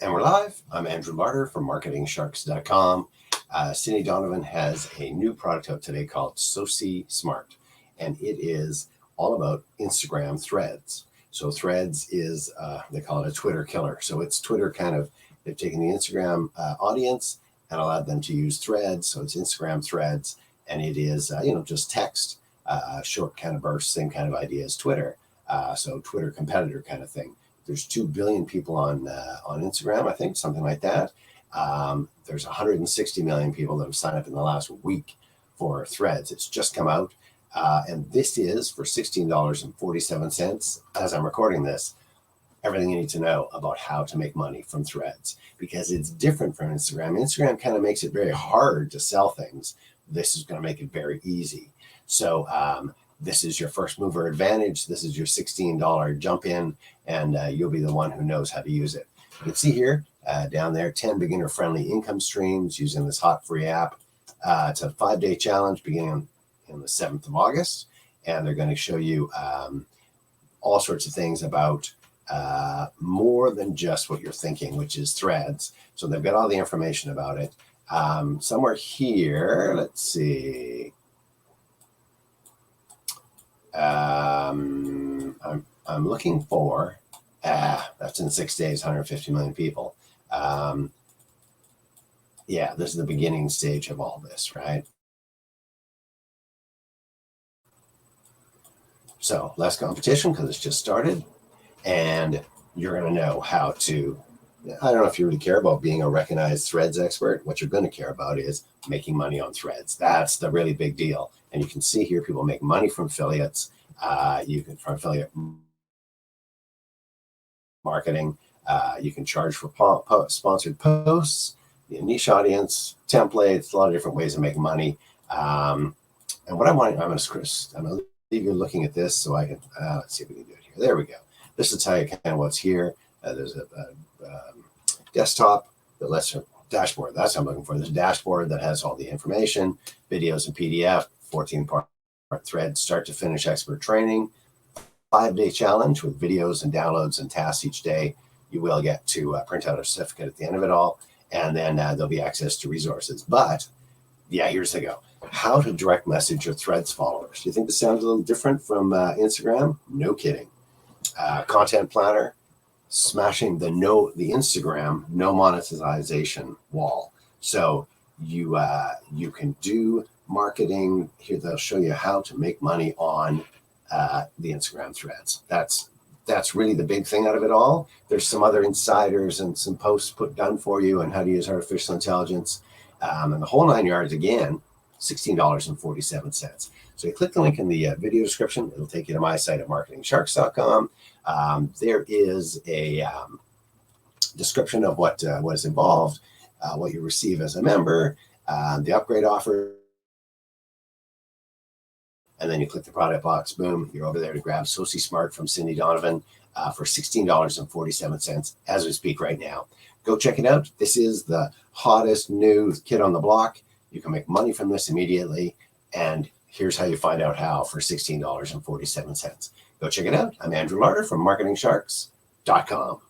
And we're live. I'm Andrew Larder from MarketingSharks.com. Cindy Donovan has a new product out today called SociSmart, and it is all about Instagram threads. So threads is, they call it a Twitter killer. So it's Twitter they've taken the Instagram audience and allowed them to use threads. So it's Instagram threads, and it is, just text, short kind of bursts, same kind of idea as Twitter. So Twitter competitor kind of thing. There's 2 billion people on Instagram, I think, something like that. There's 160 million people that have signed up in the last week for Threads. It's just come out. And this is for $16.47. As I'm recording this, everything you need to know about how to make money from Threads, because it's different from Instagram. Instagram kind of makes it very hard to sell things. This is going to make it very easy. So this is your first mover advantage. This is your $16 jump in, and you'll be the one who knows how to use it. You can see here down there, 10 beginner-friendly income streams using this hot free app. It's a 5-day challenge beginning on the 7th of August, and they're going to show you all sorts of things about more than just what you're thinking, which is threads. So they've got all the information about it. Somewhere here, let's see. I'm looking for, that's in 6 days, 150 million people. Yeah, this is the beginning stage of all this, right? So less competition because it's just started, and you're going to know how to, I don't know if you really care about being a recognized threads expert. What you're going to care about is making money on threads. That's the really big deal. And you can see here, people make money from affiliates. From affiliate marketing. You can charge for sponsored posts, niche audience, templates, a lot of different ways of making money. And what I'm going to leave you looking at this so I can, let's see if we can do it here. There we go. This will tell you kind of what's here. There's a desktop that lets you, dashboard, that's what I'm looking for. There's a dashboard that has all the information, videos and PDF, 14-part thread, start to finish expert training, 5-day challenge with videos and downloads and tasks each day. You will get to print out a certificate at the end of it all, and then there'll be access to resources. But yeah, here's the go. How to direct message your Threads followers. Do you think this sounds a little different from Instagram? No kidding. Content planner, smashing the Instagram no monetization wall. So you can do marketing here. They'll show you how to make money on the Instagram threads. That's really the big thing out of it all. There's some other insiders and some posts done for you and how to use artificial intelligence, and the whole 9 yards. Again, $16.47. So you click the link in the video description. It'll take you to my site at MarketingSharks.com. There is a description of what is involved, what you receive as a member, the upgrade offer, and then you click the product box. Boom, you're over there to grab SociSmart from Cindy Donovan for $16.47 as we speak right now. Go check it out. This is the hottest new kid on the block. You can make money from this immediately, and here's how you find out how for $16.47. Go check it out. I'm Andrew Larder from MarketingSharks.com.